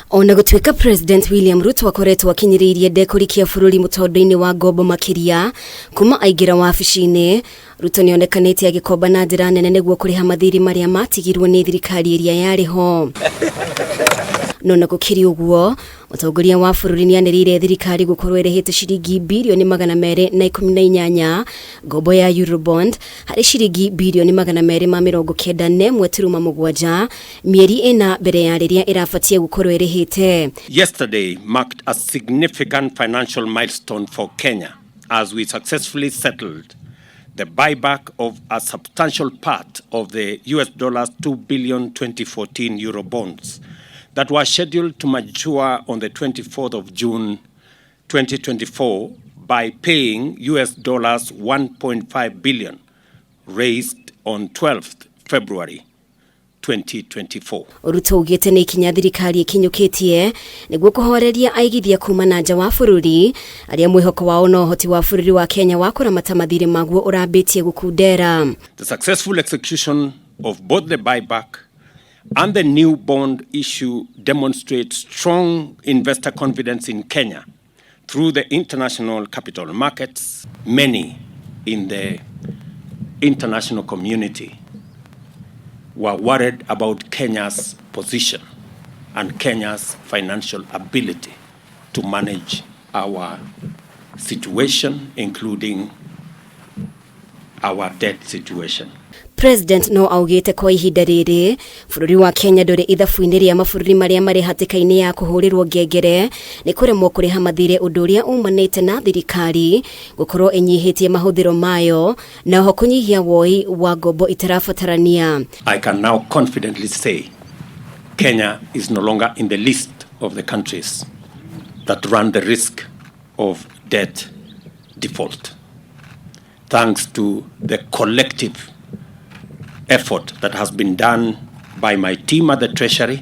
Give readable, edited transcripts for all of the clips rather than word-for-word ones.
Ona gutwika President William Ruto akoretwo akinyiririe ndekurikia bururi mutondoini wa ngombo makiria kuma aigira wabici-ini. Ruto nionekanite agikomba na njira nene niguo kuriha mathiri maria matigirwo ni thirikari iria yariho. Nona gukiri uguo mutongoria wa bururi nianirire thirikari gukorwo irihite ciringi birioni 218 ngombo ya Eurobond hari ciringi birioni 291.7 mieri ina mbere ya riria irabatie gukorwo irihite. Yesterday marked a significant financial milestone for Kenya as we successfully settled the buyback of a substantial part of the $2 billion 2014 Euro bonds that were scheduled to mature on the 24th of June 2024 by paying $1.5 billion raised on 12th February 2024. Ruto ugite ni kinya thirikari ikinyukitie niguo kuhoreria aigithia kuuma nanja wa bururi aria mwihoko wao no hoti wa bururi wa Kenya wa kuramata mathiri maguo urabitie gukundera. The successful execution of both the buyback and the new bond issue demonstrates strong investor confidence in Kenya through the international capital markets. Many in the international community were worried about Kenya's position and Kenya's financial ability to manage our situation, including our debt situation. President no augite kwa ihinda riri bururi wa Kenya nduri ithabu-ini ria mabururi maria mari hatikaini ya kuhurirwo ngengere ni kuremwo kuriha mathire undu uria umanite na thirikari gukorwo inyihitie mahuthiro mayo na ho kunyihia woi wa ngombo itarabatarania. I can now confidently say Kenya is no longer in the list of the countries that run the risk of debt default, thanks to the collective effort that has been done by my team at the Treasury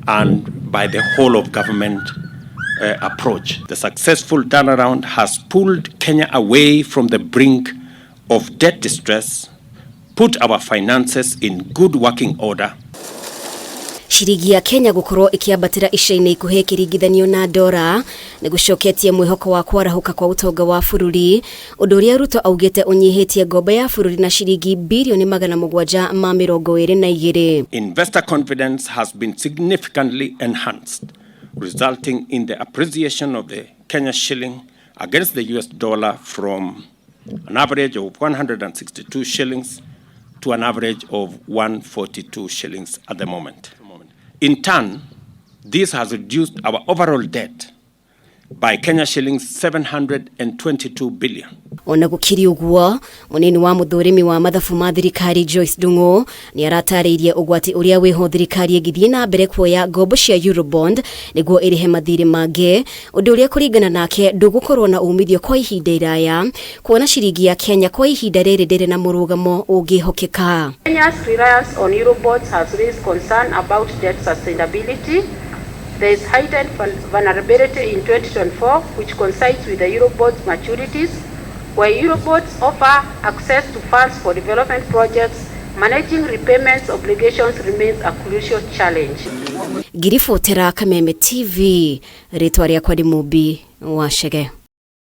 and by the whole of government approach. The successful turnaround has pulled Kenya away from the brink of debt distress, put our finances in good working order. Shiringi ya Kenya gukorwo ikiambatira ica-ini ikuhe kiringithanio na ndora ni gucoketie mwihoko wa kwarahuka kwa utonga wa bururi undu uria Ruto augite unyihitie ngombo ya bururi na shiringi birioni 722. Investor confidence has been significantly enhanced, resulting in the appreciation of the Kenya shilling against the US dollar from an average of 162 shillings to an average of 142 shillings at the moment. In turn, this has reduced our overall debt by Kenya shillings 722 billion. Ona gukiri uguo munini wa muthurimi wa mathabu ma thirikari Joyce Ndung'u ni aratariirie ugwati uria wiho thirikari igithie na mbere kuoya ngombo cia Eurobond niguo irihe mathiri mange undu uria kuringana nake ndugukorwo na umithio kwa ihinda iraya kuona shiringi ya Kenya kwa ihinda riri ndire na murugamo ungihokeka. Kenya's reliance on Eurobonds has raised concern about debt sustainability. There is heightened vulnerability in 2024, which coincides with the Eurobonds maturities, where Eurobonds offer access to funds for development projects. Managing repayments obligations remains a crucial challenge. Girifotera Kameme TV, ritwa riakwa ndi Mubi wa Shege.